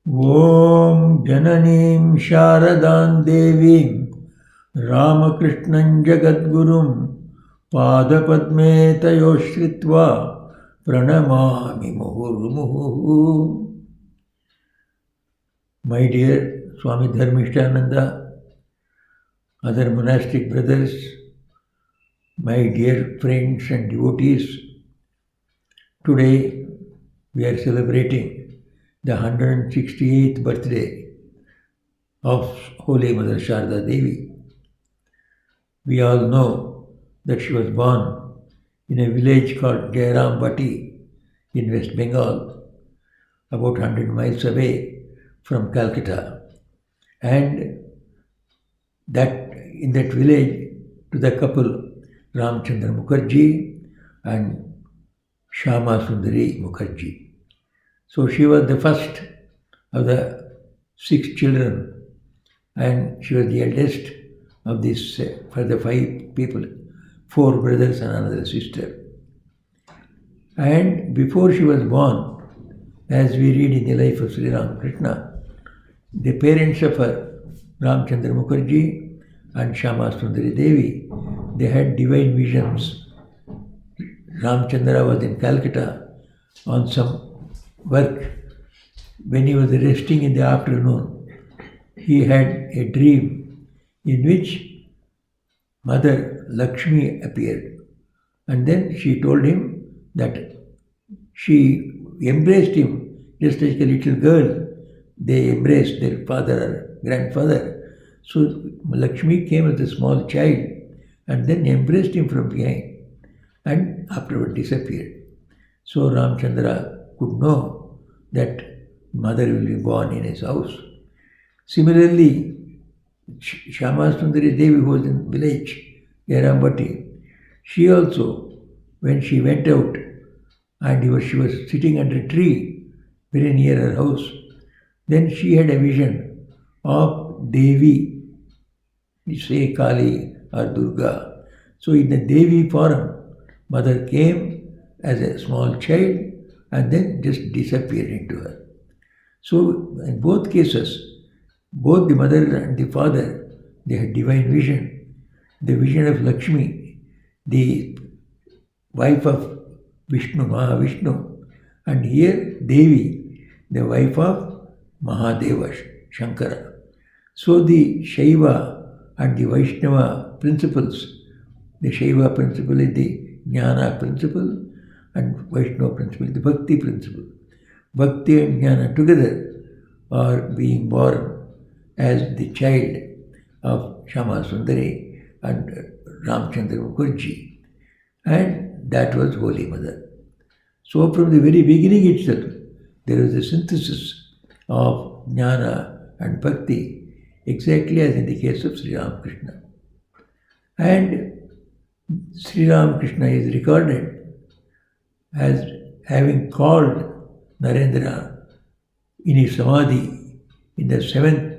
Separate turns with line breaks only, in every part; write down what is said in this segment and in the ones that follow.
Om Jananim Sharadam Devim Ramakrishnan Jagadgurum Padapadme Tayoshritva Pranamami Muhurmuhu. My dear Swami Dharmishtananda, other monastic brothers, my dear friends and devotees, today we are celebrating the 168th birthday of Holy Mother Sharda Devi. We all know that she was born in a village called Jairambati in West Bengal, about 100 miles away from Calcutta. And that in that village, to the couple Ramchandra Mukherjee and Shama Sundari Mukherjee. So she was the first of the 6 children, and she was the eldest of these for the 5 people, 4 brothers and another sister. And before she was born, as we read in the life of Sri Ramakrishna, the parents of her, Ramchandra Mukherjee and Shama Sundari Devi, they had divine visions. Ramchandra was in Calcutta on some work. When he was resting in the afternoon, he had a dream in which Mother Lakshmi appeared, and then she told him that she embraced him just like a little girl. They embraced their father or grandfather. So Lakshmi came as a small child and then embraced him from behind and afterward disappeared. So Ramchandra could know that mother will be born in his house. Similarly, Shama Sundari Devi, who was in village, Yarambati, she also, when she went out and she was sitting under a tree very near her house, then she had a vision of Devi, say Kali or Durga. So in the Devi form, mother came as a small child and then just disappeared into her. So in both cases, both the mother and the father, they had divine vision. The vision of Lakshmi, the wife of Vishnu, Mahavishnu, and here Devi, the wife of Mahadeva, Shankara. So the Shaiva and the Vaishnava principles, the Shaiva principle is the Jnana principle, and Vaishnava principle, the Bhakti principle. Bhakti and Jnana together are being born as the child of Shama Sundari and Ramchandra Mukherjee. And that was Holy Mother. So from the very beginning itself, there was a synthesis of Jnana and Bhakti, exactly as in the case of Sri Ramakrishna. And Sri Ramakrishna is recorded as having called Narendra in his Samadhi in the 7th,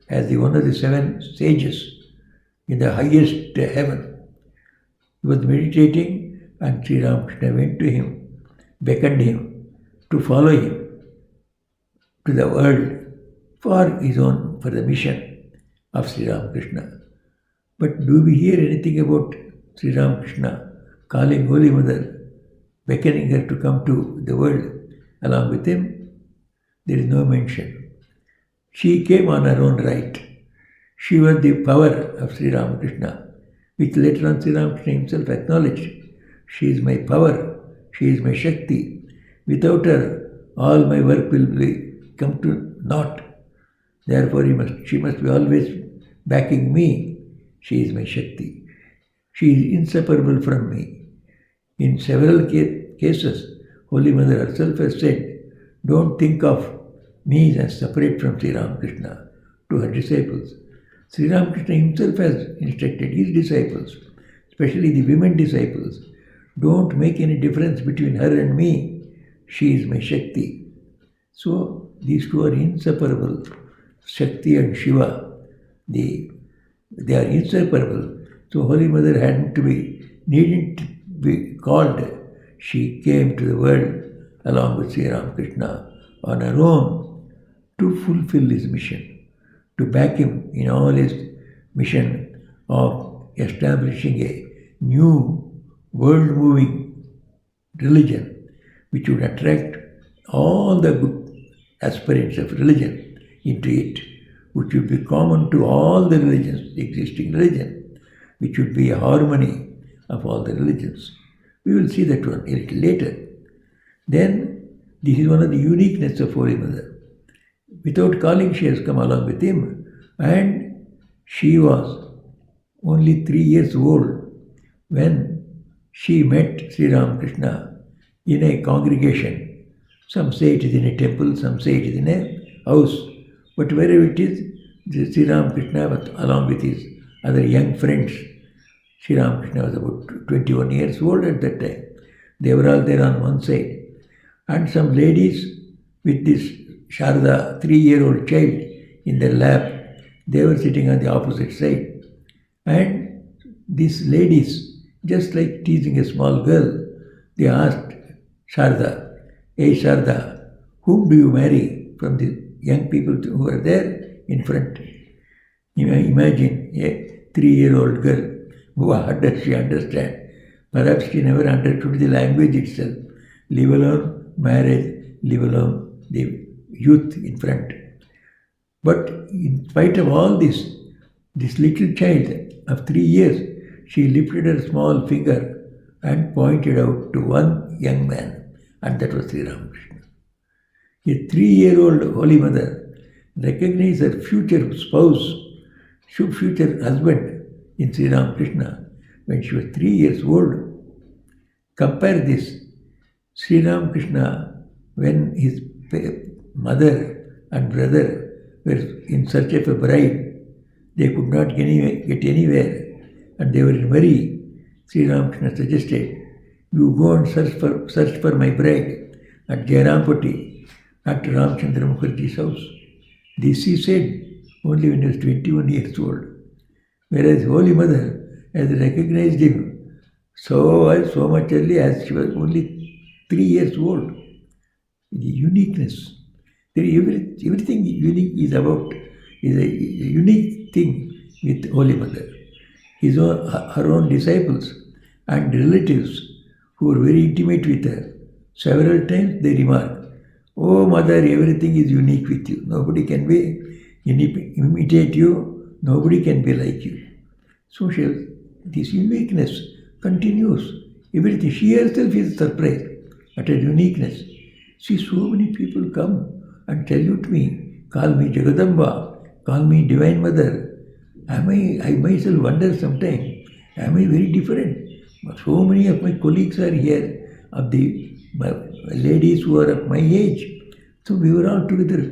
as the one of the 7 sages in the highest heaven. He was meditating and Sri Ramakrishna went to him, beckoned him to follow him to the world for the mission of Sri Ramakrishna. But do we hear anything about Sri Ramakrishna calling Holy Mother, beckoning her to come to the world along with him? There is no mention. She came on her own right. She was the power of Sri Ramakrishna, which later on Sri Ramakrishna himself acknowledged. She is my power, she is my Shakti. Without her, all my work will come to naught. Therefore, she must be always backing me. She is my Shakti. She is inseparable from me. In several cases, Holy Mother herself has said, don't think of me as separate from Sri Ramakrishna to her disciples. Sri Ramakrishna himself has instructed his disciples, especially the women disciples, don't make any difference between her and me. She is my Shakti. So these two are inseparable. Shakti and Shiva, they are inseparable. So Holy Mother hadn't to be needing to be called. She came to the world along with Sri Ramakrishna on her own to fulfill his mission, to back him in all his mission of establishing a new world-moving religion which would attract all the good aspirants of religion into it, which would be common to all the religions, the existing religion, which would be a harmony of all the religions. We will see that one a little later. Then, this is one of the uniqueness of Holy Mother. Without calling, she has come along with him, and she was only 3 years old when she met Sri Ramakrishna in a congregation. Some say it is in a temple, some say it is in a house. But wherever it is, Sri Ramakrishna was along with his other young friends. Sri Ramakrishna was about 21 years old at that time. They were all there on one side. And some ladies with this Sharda, 3-year-old child in their lap, they were sitting on the opposite side. And these ladies, just like teasing a small girl, they asked Sharda, "Hey Sharda, whom do you marry from the young people who are there in front?" Imagine a 3-year-old girl. What does she understand? Perhaps she never understood the language itself, leave alone marriage, leave alone the youth in front. But in spite of all this little child of 3 years, she lifted her small finger and pointed out to one young man, and that was Sri Ramakrishna. A 3-year-old Holy Mother recognized her future spouse, future husband in Sri Ramakrishna when she was 3 years old. Compare this. Sri Ramakrishna, when his mother and brother were in search of a bride, they could not get anywhere and they were in worry. Sri Ramakrishna suggested, "You go and search for my bride at Jairampati, at Ramchandra Mukherjee's house." This he said only when he was 21 years old. Whereas Holy Mother has recognized him so much early as she was only 3 years old. The uniqueness. Everything unique is a unique thing with Holy Mother. Her own disciples and relatives who were very intimate with her, several times they remarked, "Oh Mother, everything is unique with you. Nobody can imitate you, nobody can be like you." So this uniqueness continues. Everything. She herself is surprised at her uniqueness. See, so many people come and salute me, call me Jagadamba, call me Divine Mother. I myself wonder sometimes, am I very different? So many of my colleagues are here, of the ladies who are of my age. So we were all together.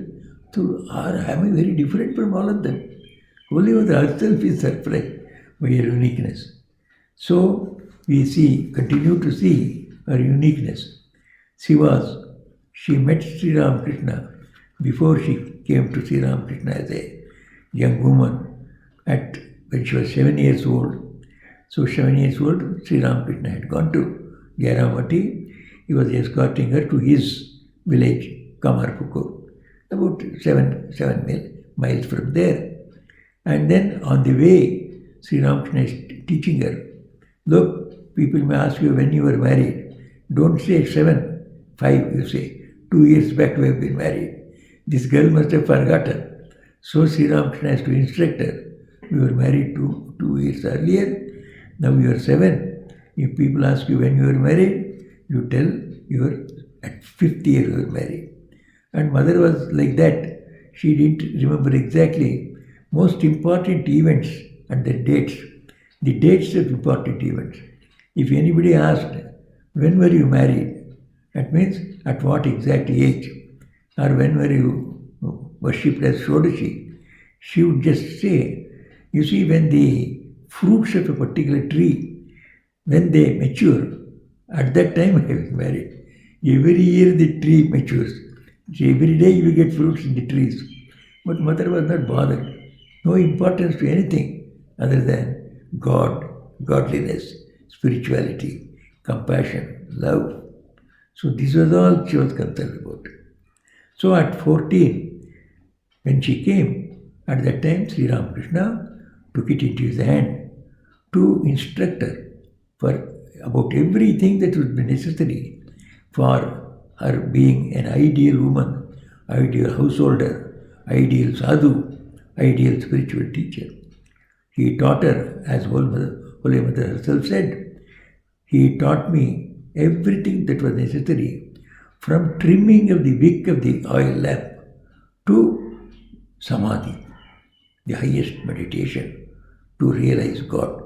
So am I very different from all of them? Holy Mother herself is surprised by her uniqueness. So we continue to see her uniqueness. She met Sri Ramakrishna before she came to Sri Ramakrishna as a young woman when she was 7 years old. So 7 years old, Sri Ramakrishna had gone to Jairampati. He was escorting her to his village, Kamarpukur, about 7 miles from there. And then on the way, Sri Ramakrishna is teaching her, "Look, people may ask you when you were married. Don't say 7, 5, you say. 2 years back we have been married." This girl must have forgotten. So Sri Ramakrishna has to instruct her. We were married 2 years earlier. Now you are 7. If people ask you when you were married, you tell you were at 5th year you were married. And mother was like that. She didn't remember exactly most important events and the dates of important events. If anybody asked, "When were you married?" that means at what exact age, or when were you worshipped as Shodashi, she would just say, "You see, when the fruits of a particular tree, when they mature, at that time I was married." Every year the tree matures. So every day you get fruits in the trees. But mother was not bothered. No importance to anything other than God, godliness, spirituality, compassion, love. So this was all she was concerned about. So at 14, When she came, at that time Sri Ramakrishna took it into his hand to instruct her for about everything that would be necessary for her being an ideal woman, ideal householder, ideal sadhu, ideal spiritual teacher. He taught her, as Holy Mother herself said, he taught me everything that was necessary, from trimming of the wick of the oil lamp to samadhi, the highest meditation, to realize God.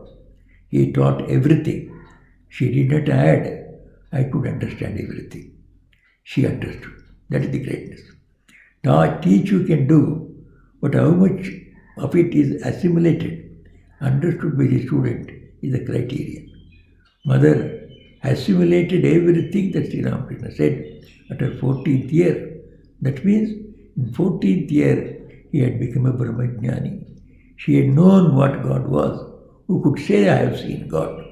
He taught everything. She did not add. I could understand everything. She understood. That is the greatness. Teach you can do, but how much of it is assimilated, understood by the student, is the criterion. Mother assimilated everything that Sri Ramakrishna said at her 14th year. That means in 14th year he had become a Brahmajnani. She had known what God was. Who could say, I have seen God,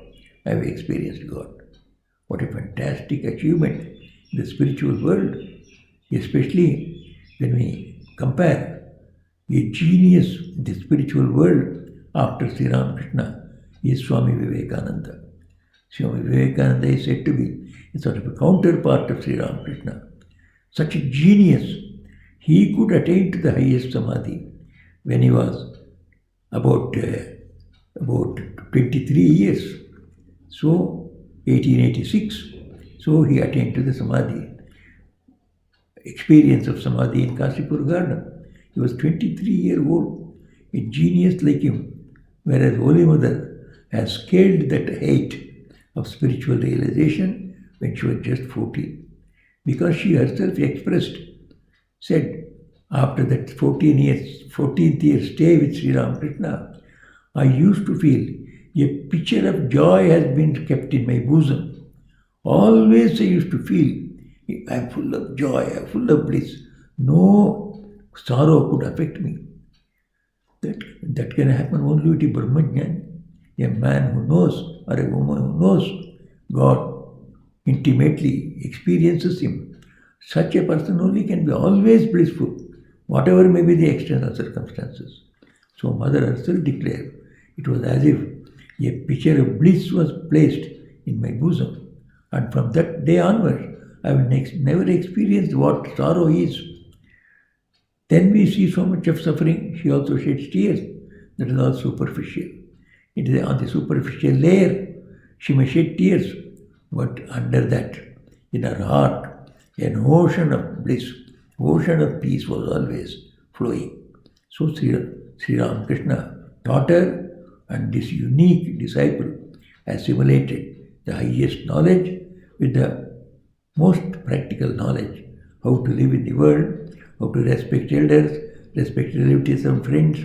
I have experienced God. What a fantastic achievement in the spiritual world, especially when we compare a genius in the spiritual world after Sri Ramakrishna is Swami Vivekananda. Swami Vivekananda is said to be a sort of a counterpart of Sri Ramakrishna. Such a genius, he could attain to the highest samadhi when he was about 23 years. So, 1886, so he attained to the samadhi, experience of samadhi in Kasipur garden. He was 23 years old, a genius like him, whereas Holy Mother has scaled that height of spiritual realization when she was just 14. Because she herself expressed, said, after that 14th year stay with Sri Ramakrishna, I used to feel a picture of joy has been kept in my bosom. Always I used to feel I am full of joy, I am full of bliss. No sorrow could affect me. That can happen only with a Brahmajnani, a man who knows or a woman who knows God intimately, experiences Him. Such a person only can be always blissful, whatever may be the external circumstances. So Mother herself declared, it was as if a picture of bliss was placed in my bosom. And from that day onwards, I have never experienced what sorrow is. Then we see so much of suffering, she also sheds tears. That is all superficial. It is on the superficial layer, she may shed tears, but under that, in her heart, an ocean of bliss, ocean of peace was always flowing. So Sri Ramakrishna taught her, and this unique disciple assimilated the highest knowledge with the most practical knowledge, how to live in the world, how to respect elders, respect relatives and friends,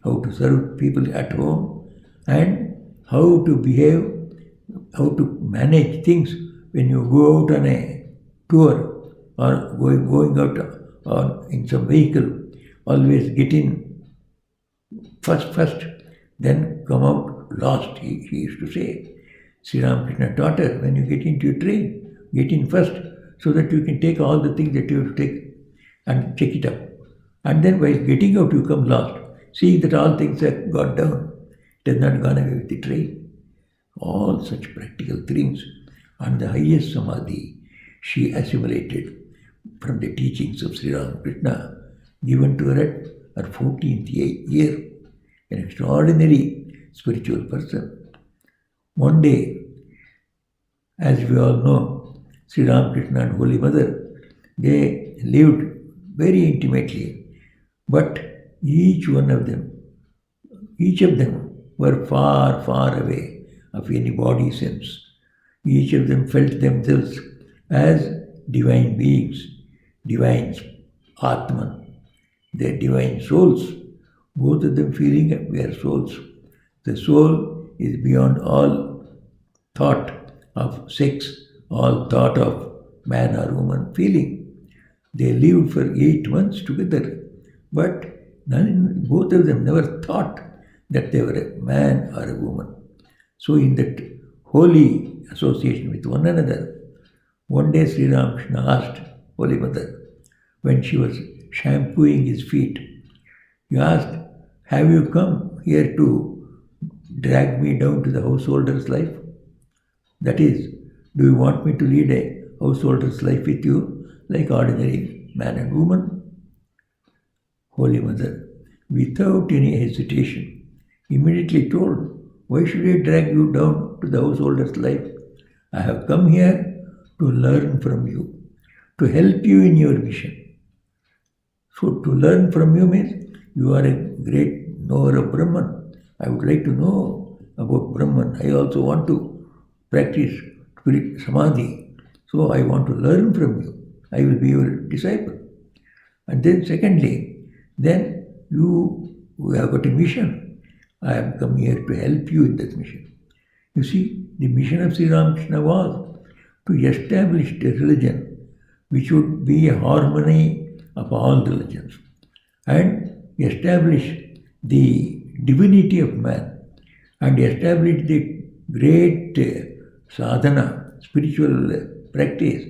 how to serve people at home, and how to behave, how to manage things when you go out on a tour or going out or in some vehicle. Always get in first, then come out last, he used to say. Sri Ramakrishna taught her, when you get into a train, get in first so that you can take all the things that you have to take and check it up. And then while getting out, you come last, seeing that all things have got down. It has not gone away with the train. All such practical things. And the highest samadhi she assimilated from the teachings of Sri Ramakrishna, given to her at her 14th year. An extraordinary spiritual person. One day, as we all know, Sri Ramakrishna and Holy Mother, they lived very intimately, but each of them were far, far away of any body sense. Each of them felt themselves as divine beings, divine Atman, their divine souls. Both of them feeling we are souls. The soul is beyond all thought of sex, all thought of man or woman feeling. They lived for 8 months together, but both of them never thought that they were a man or a woman. So in that holy association with one another, one day Sri Ramakrishna asked Holy Mother, when she was shampooing his feet He asked, have you come here to drag me down to the householder's life? That is, do you want me to lead a householder's life with you like ordinary man and woman? Holy Mother, without any hesitation, immediately told, why should I drag you down to the householder's life? I have come here to learn from you, to help you in your mission. So to learn from you means you are a great knower of Brahman. I would like to know about Brahman. I also want to practice spirit samadhi. So I want to learn from you. I will be your disciple. And then secondly, then you have got a mission. I have come here to help you in that mission. You see, the mission of Sri Ramakrishna was to establish a religion which would be a harmony of all religions and establish the divinity of man and establish the great sadhana, spiritual practice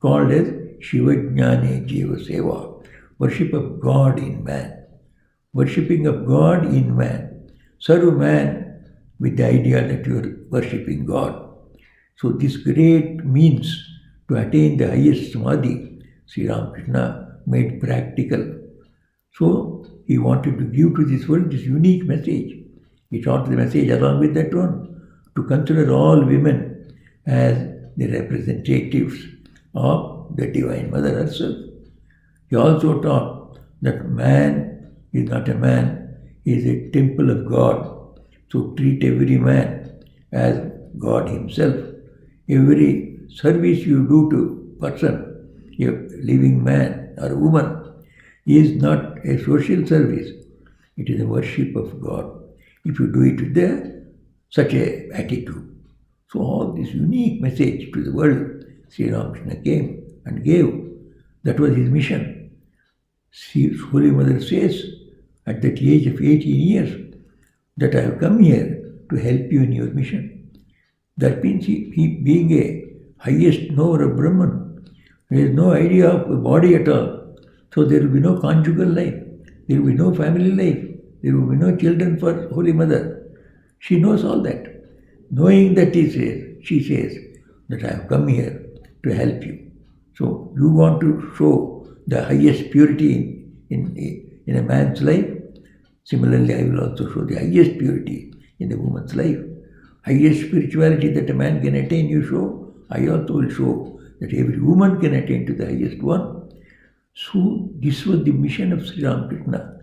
called as Shivajnane Jiva Seva, worship of God in man, worshipping of God in man. Serve man with the idea that you are worshipping God. So this great means to attain the highest samadhi, Sri Ramakrishna made practical. So he wanted to give to this world this unique message. He taught the message along with that one, to consider all women as the representatives of the Divine Mother herself. He also taught that man is not a man, he is a temple of God. So treat every man as God himself. Every service you do to person, a living man or woman, is not a social service. It is a worship of God. If you do it with such a attitude. So all this unique message to the world, Sri Ramakrishna came and gave. That was his mission. Holy Mother says, at that age of 18 years, that I have come here to help you in your mission. That means he being a highest knower of Brahman, there is no idea of a body at all. So there will be no conjugal life, there will be no family life, there will be no children for Holy Mother. She knows all that. Knowing that she says that I have come here to help you. So you want to show the highest purity in a man's life. Similarly, I will also show the highest purity in a woman's life. Highest spirituality that a man can attain, you show. I also will show that every woman can attain to the highest one. So this was the mission of Sri Ramakrishna,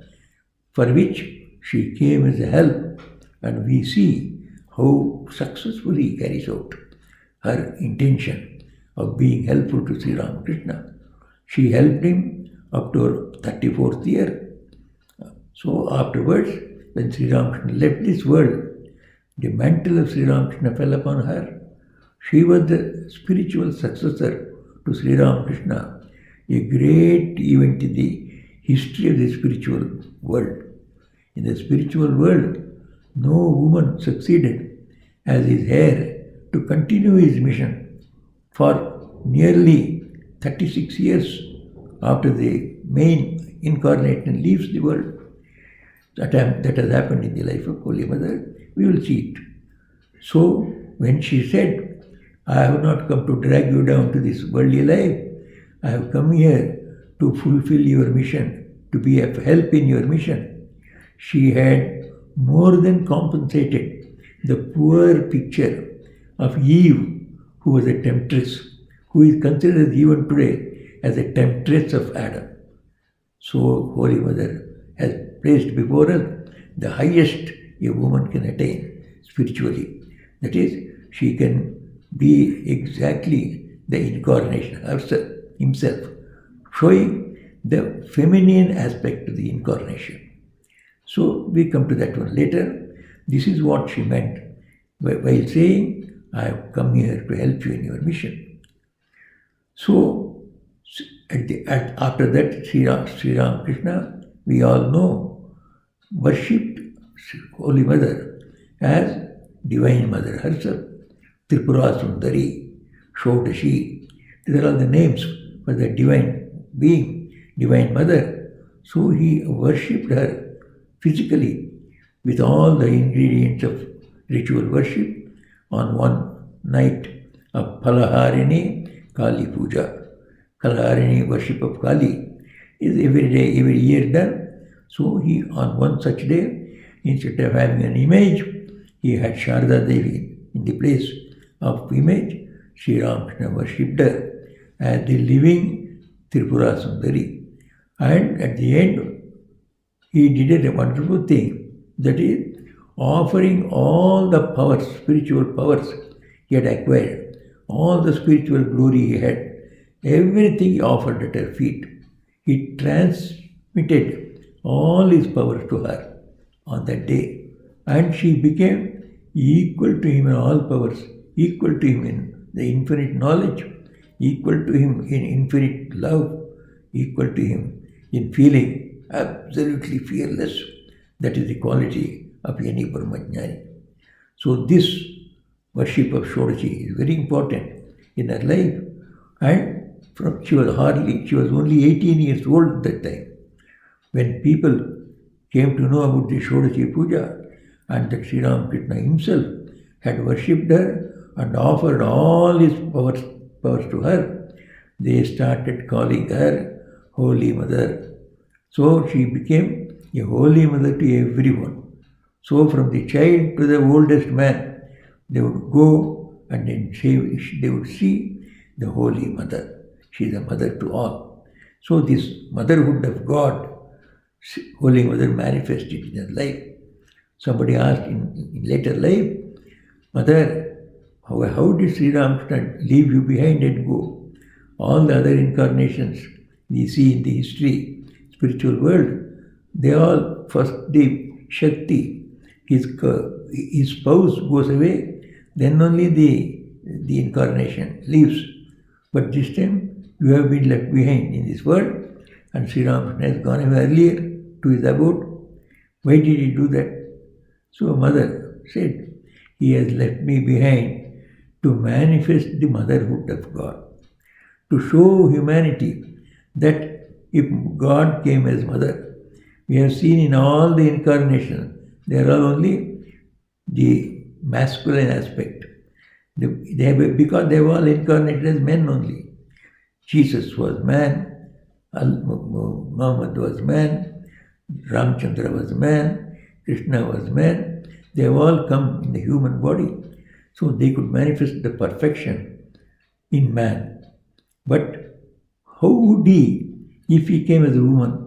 for which she came as a help, and we see how successfully he carries out her intention of being helpful to Sri Ramakrishna. She helped him up to her 34th year. So afterwards, when Sri Ramakrishna left this world, the mantle of Sri Ramakrishna fell upon her. She was the spiritual successor to Sri Ramakrishna, a great event in the history of the spiritual world. In the spiritual world, no woman succeeded as his heir to continue his mission for nearly 36 years after the main incarnation leaves the world. That has happened in the life of Holy Mother. We will see it. So when she said, I have not come to drag you down to this worldly life, I have come here to fulfill your mission, to be of help in your mission. She had more than compensated the poor picture of Eve, who was a temptress, who is considered even today as a temptress of Adam. So Holy Mother has placed before us the highest a woman can attain spiritually. That is, she can be exactly the incarnation himself, showing the feminine aspect of the incarnation. So we come to that one later. This is what she meant while saying, I have come here to help you in your mission. So after that, Sri Ramakrishna, we all know, worshipped Holy Mother as Divine Mother herself. Tripura Sundari, Shodashi. These are all the names for the divine being, Divine Mother. So he worshipped her physically with all the ingredients of ritual worship on one night of Palaharini Kali Puja. Palaharini worship of Kali is every day, every year done. So he, on one such day, instead of having an image, he had Sharda Devi in the place of image. Sri Ramakrishna worshipped her as the living Tripura Sundari. And at the end, he did a wonderful thing, that is, offering all the powers, spiritual powers he had acquired, all the spiritual glory he had, everything he offered at her feet. He transmitted all his powers to her on that day, and she became equal to him in all powers, equal to him in the infinite knowledge, equal to him in infinite love, equal to him in feeling, absolutely fearless. That is the quality of any Brahmajnani. So this worship of Shodashi is very important in her life, and she was only 18 years old at that time. When people came to know about the Shodashi Puja and that Sri Ramakrishna himself had worshipped her and offered all his powers to her, they started calling her Holy Mother. So she became a holy mother to everyone. So from the child to the oldest man, they would go and then they would see the Holy Mother. She is a mother to all. So this motherhood of God, Holy Mother manifested in her life. Somebody asked in later life, Mother, how did Sri Ramakrishna leave you behind and go? All the other incarnations we see in the history, spiritual world, they all first the Shakti, his spouse goes away, then only the incarnation leaves. But this time you have been left behind in this world, and Sri Ramakrishna has gone away earlier to his abode. Why did he do that? So mother said, he has left me behind to manifest the motherhood of God, to show humanity that if God came as mother, we have seen in all the incarnations, there are only the masculine aspect. Because they were all incarnated as men only. Jesus was man, Muhammad was man, Ramchandra was man, Krishna was man. They have all come in the human body. So they could manifest the perfection in man. But how would he, if he came as a woman?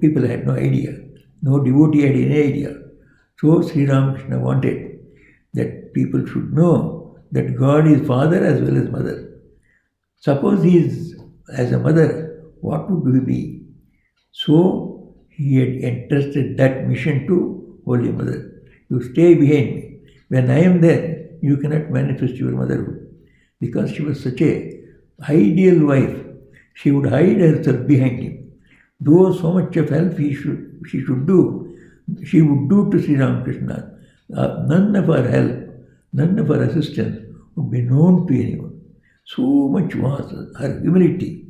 People had no idea. No devotee had any idea. So Sri Ramakrishna wanted that people should know that God is father as well as mother. Suppose he is as a mother, what would we be? So he had entrusted that mission to Holy Mother. You stay behind me. When I am there, you cannot manifest your motherhood. Because she was such a ideal wife, she would hide herself behind him. Though so much of help she would do to Sri Ramakrishna, none of her help, none of her assistance would be known to anyone. So much was her humility,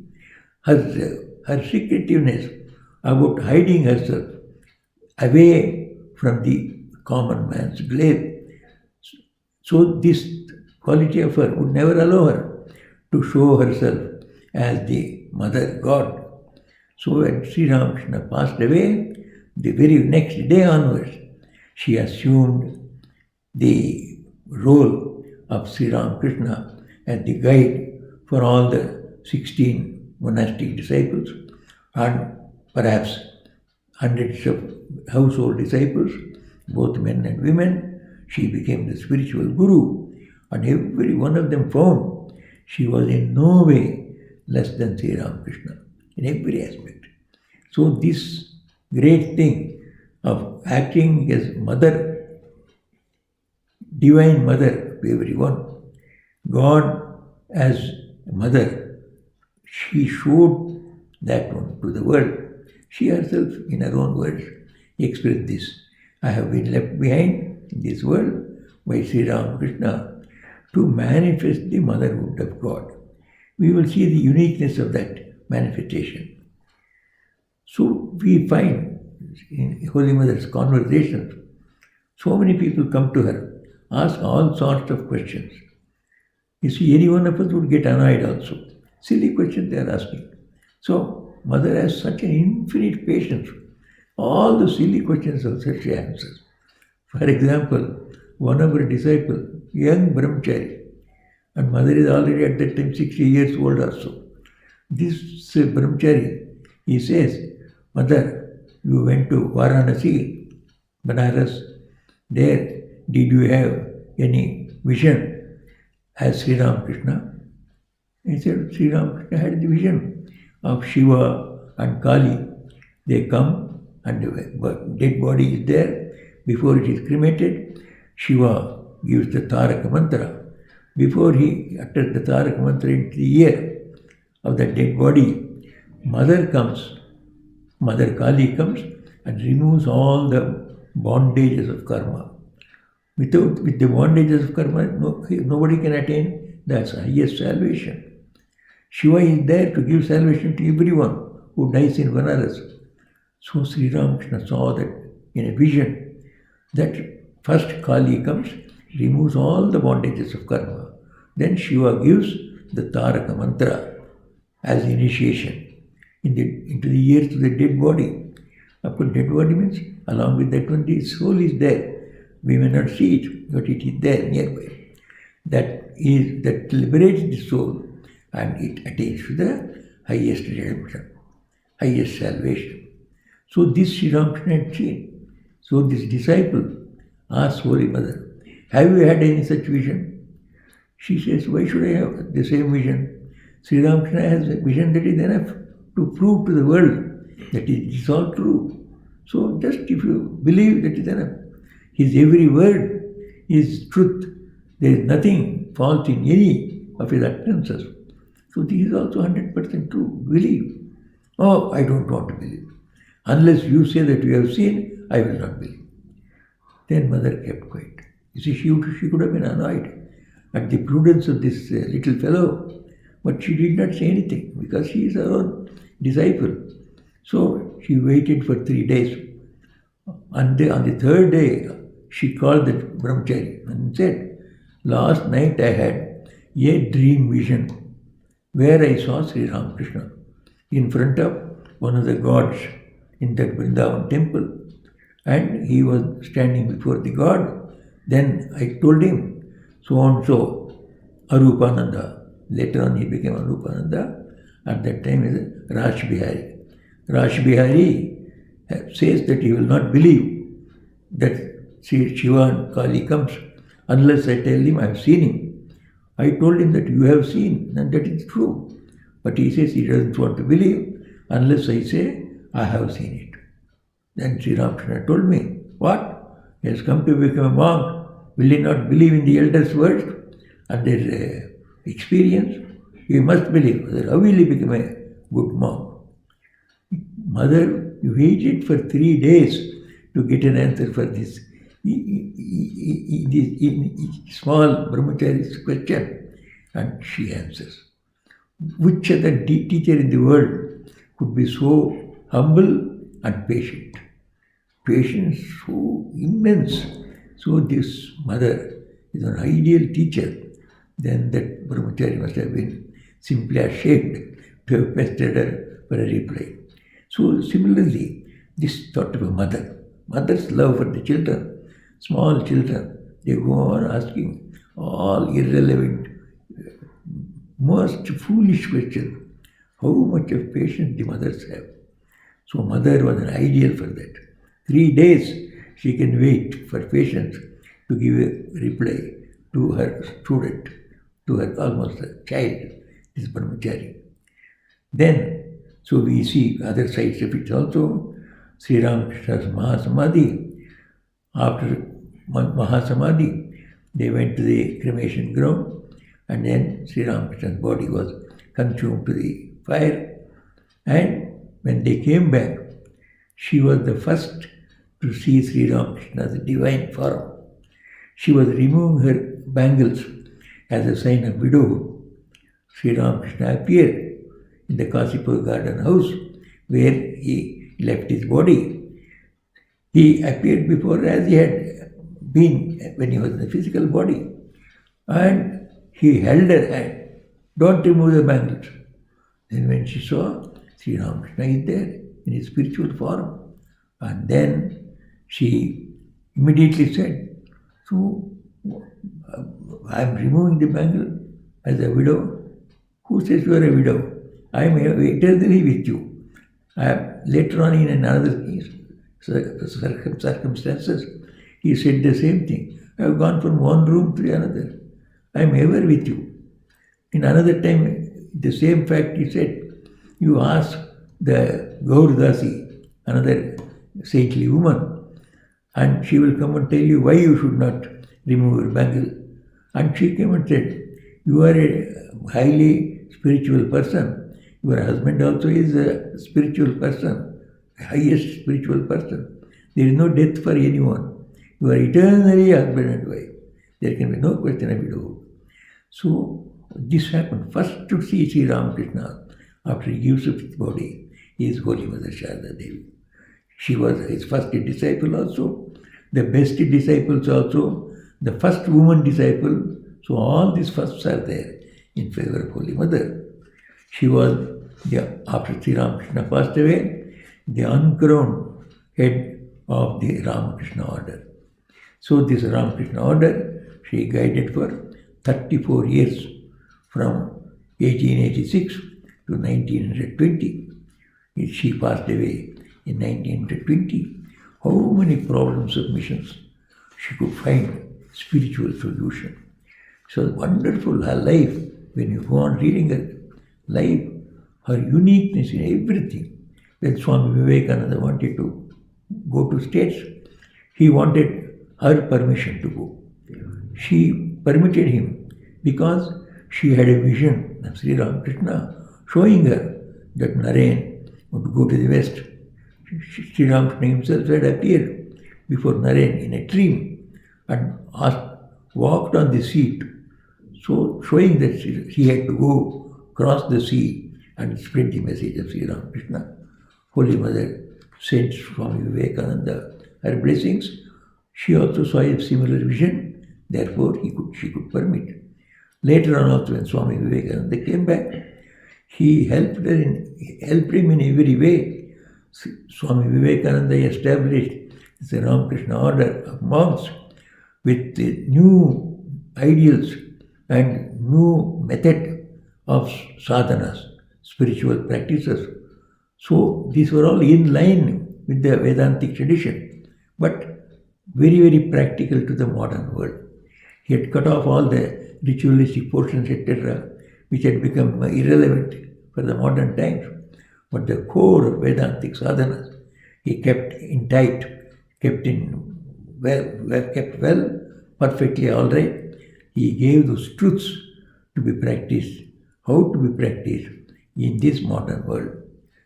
her secretiveness about hiding herself away from the common man's glare. So this quality of her would never allow her to show herself as the mother God. So when Sri Ramakrishna passed away, the very next day onwards, she assumed the role of Sri Ramakrishna as the guide for all the 16 monastic disciples and perhaps hundreds of household disciples, both men and women. She became the spiritual guru, and every one of them found she was in no way less than Sri Ramakrishna in every aspect. So this great thing of acting as mother, divine mother to everyone, God as mother, she showed that one to the world. She herself, in her own words, expressed this. I have been left behind in this world by Sri Ramakrishna to manifest the motherhood of God. We will see the uniqueness of that manifestation. So we find in Holy Mother's conversations, so many people come to her, ask all sorts of questions. You see, any one of us would get annoyed also. Silly questions they are asking. So, Mother has such an infinite patience. All the silly questions also she answers. For example, one of her disciples, young brahmachari, and Mother is already at that time 60 years old also. This brahmachari, he says, Mother, you went to Varanasi, Banaras, there did you have any vision as Sri Ramakrishna? He said, Sri Ramakrishna had the vision of Shiva and Kali. They come and the dead body is there. Before it is cremated, Shiva gives the Taraka mantra. Before he utters the Taraka mantra into the ear of the dead body, Mother comes, Mother Kali comes and removes all the bondages of karma. With the bondages of karma, nobody can attain that's highest salvation. Shiva is there to give salvation to everyone who dies in Banaras. So Sri Ramakrishna saw that in a vision that first Kali comes, removes all the bondages of karma. Then Shiva gives the Taraka mantra as initiation into the ears of the dead body. Of course, dead body means along with that one, the soul is there. We may not see it, but it is there nearby. That liberates the soul and it attains to the highest redemption, highest salvation. So this Sri Ramakrishna had seen. So this disciple asked Holy Mother, have you had any such vision? She says, why should I have the same vision? Sri Ramakrishna has a vision that is enough to prove to the world that it is all true. So just if you believe, that is enough. His every word is truth. There is nothing false in any of his utterances. So this is also 100% true. Believe. Oh, I don't want to believe. Unless you say that you have seen, I will not believe. Then Mother kept quiet. You see, she could have been annoyed at the prudence of this little fellow, but she did not say anything because she is her own disciple. So she waited for 3 days. And on the third day, she called the brahmachari and said, last night I had a dream vision where I saw Sri Ramakrishna in front of one of the gods in that Vrindavan temple. And he was standing before the god. Then I told him, so and so, Arupananda. Later on he became Arupananda. At that time he is Rash Bihari. Rash Bihari says that he will not believe that Shiva and Kali comes unless I tell him I have seen him. I told him that you have seen, and that is true. But he says he doesn't want to believe unless I say I have seen it. Then Sri Ramakrishna told me, what? He has come to become a monk. Will he not believe in the elders' words and their experience? He must believe. How will he become a good monk? Mother waited for 3 days to get an answer for this small brahmachari's question, and she answers. Which other teacher in the world could be so humble and patient? Patience so immense. So this mother is an ideal teacher. Then that brahmachari must have been simply ashamed to have pestered her for a reply. So similarly, this thought of a mother's love for the children, small children, they go on asking all irrelevant, most foolish questions. How much of patience the mothers have. So mother was an ideal for that. 3 days she can wait for patience to give a reply to her student, to her almost a child, this brahmachari. Then, so we see other sides of it also. Sri Ramakrishna's Mahasamadhi. After Mahasamadhi, they went to the cremation ground, and then Sri Ramakrishna's body was consumed to the fire. And when they came back, she was the first to see Sri Ramakrishna's divine form. She was removing her bangles as a sign of widowhood. Sri Ramakrishna appeared in the Kasipur garden house where he left his body. He appeared before as he had been when he was in the physical body. And he held her hand. Don't remove the bangles. Then when she saw Sri Ramakrishna is there in his spiritual form, and then she immediately said, so I am removing the bangle as a widow. Who says you are a widow? I am eternally with you. Later on in another circumstances, he said the same thing. I have gone from one room to another. I am ever with you. In another time, the same fact he said, you ask the Gaurdasi, another saintly woman, and she will come and tell you why you should not remove your bangle. And she came and said, you are a highly spiritual person. Your husband also is a spiritual person, highest spiritual person. There is no death for anyone. You are eternally husband and wife. There can be no question of widowhood. So this happened. First to see Sri Ramakrishna after he gives up his body is Holy Mother Sharda Devi. She was his first disciple also, the best disciples also, the first woman disciple. So all these firsts are there in favor of Holy Mother. She was, after Sri Ramakrishna passed away, the uncrowned head of the Ramakrishna order. So this Ramakrishna order, she guided for 34 years from 1886 to 1920. She passed away in 1920. How many problems of missions she could find spiritual solution. So wonderful her life. When you go on reading her life, her uniqueness in everything. When Swami Vivekananda wanted to go to States, he wanted her permission to go. She permitted him because she had a vision of Sri Ramakrishna showing her that Narayan would go to the west. Sri Ramakrishna himself had appeared before Narayan in a dream and walked on the sea. So showing that he had to go cross the sea and spread the message of Sri Ramakrishna. Holy Mother sent Swami Vivekananda her blessings. She also saw a similar vision, therefore she could permit. Later on also when Swami Vivekananda came back, he helped him in every way. Swami Vivekananda established the Ramakrishna order of monks with new ideals and new method of sadhanas, spiritual practices. So these were all in line with the Vedantic tradition, but very, very practical to the modern world. He had cut off all the ritualistic portions, etc., which had become irrelevant for the modern times. But the core of Vedantic sadhanas, he kept in tight, kept well, perfectly all right. He gave those truths to be practiced, how to be practiced in this modern world.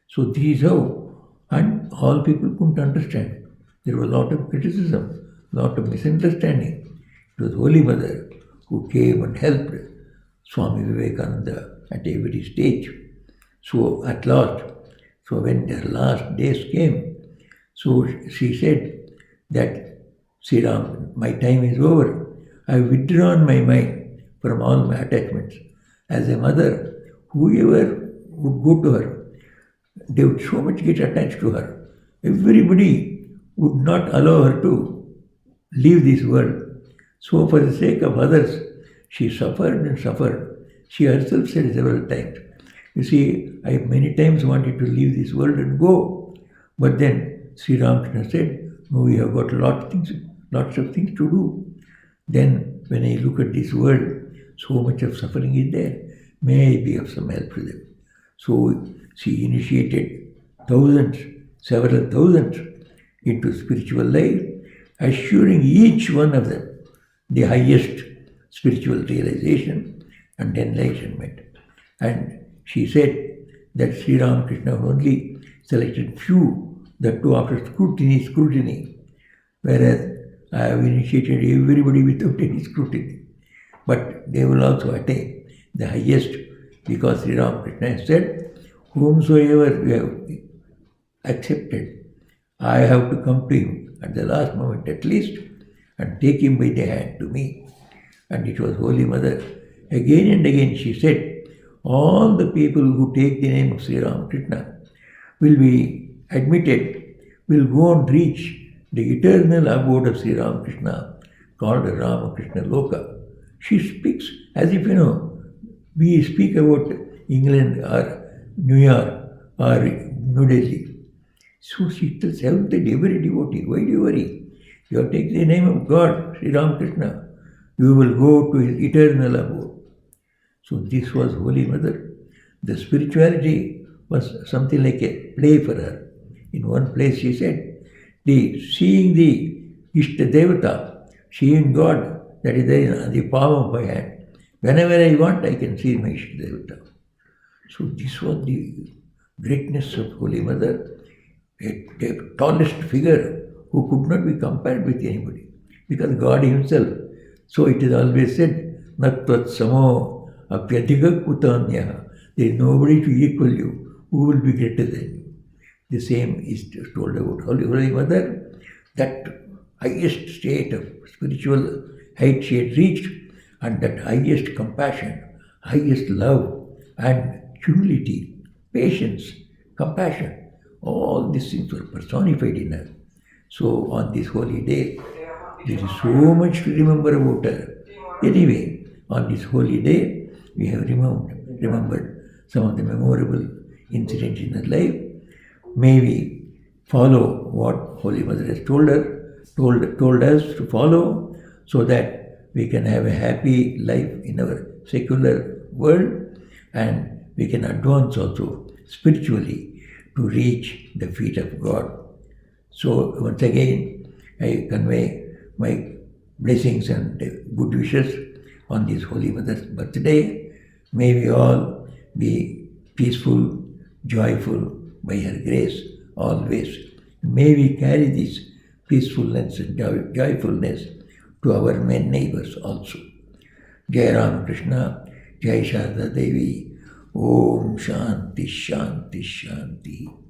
So this is how, and all people couldn't understand. There was a lot of criticism, a lot of misunderstanding. It was Holy Mother who came and helped Swami Vivekananda at every stage. So at last, so when their last days came, so she said that, Sri Ram, my time is over. I have withdrawn my mind from all my attachments. As a mother, whoever would go to her, they would so much get attached to her. Everybody would not allow her to leave this world. So for the sake of others, she suffered and suffered. She herself said several times, you see, I many times wanted to leave this world and go. But then Sri Ramakrishna said, no, we have got lots of things to do. Then when I look at this world, so much of suffering is there. May I be of some help to them. So she initiated several thousands into spiritual life, assuring each one of them the highest spiritual realization and enlightenment. And she said that Sri Ramakrishna only selected few, that too after scrutiny, whereas I have initiated everybody without any scrutiny. But they will also attain the highest, because Sri Ramakrishna has said, whomsoever you have accepted I have to come to him at the last moment at least and take him by the hand to me. And it was Holy Mother. Again and again she said, all the people who take the name of Sri Ramakrishna will be admitted, will go and reach the eternal abode of Sri Ramakrishna called Ramakrishna Loka. She speaks as if, we speak about England or New York or New Delhi. So she tells every devotee, why do you worry? You have taken the name of God, Sri Ramakrishna. You will go to his eternal abode. So this was Holy Mother. The spirituality was something like a play for her. In one place she said, seeing the Ishta Devata, seeing God that is there in the palm of my hand. Whenever I want, I can see my Ishta Devata. So this was the greatness of Holy Mother, a tallest figure who could not be compared with anybody, because God Himself. So it is always said, Natvat Samo Apyadhika Kutanyaha. There is nobody to equal you who will be greater than you. The same is told about Holy Mother, that highest state of spiritual height she had reached, and that highest compassion, highest love, and humility, patience, compassion, all these things were personified in her. So on this holy day, there is so much to remember about her. Anyway, on this holy day, we have remembered some of the memorable incidents in her life. May we follow what Holy Mother has told us to follow, so that we can have a happy life in our secular world, and we can advance also spiritually to reach the feet of God. So once again, I convey my blessings and good wishes on this Holy Mother's birthday. May we all be peaceful, joyful by her grace always. May we carry this peacefulness and joyfulness to our men neighbors also. Jai Ramakrishna, Jai Sharda Devi, Om Shanti Shanti Shanti.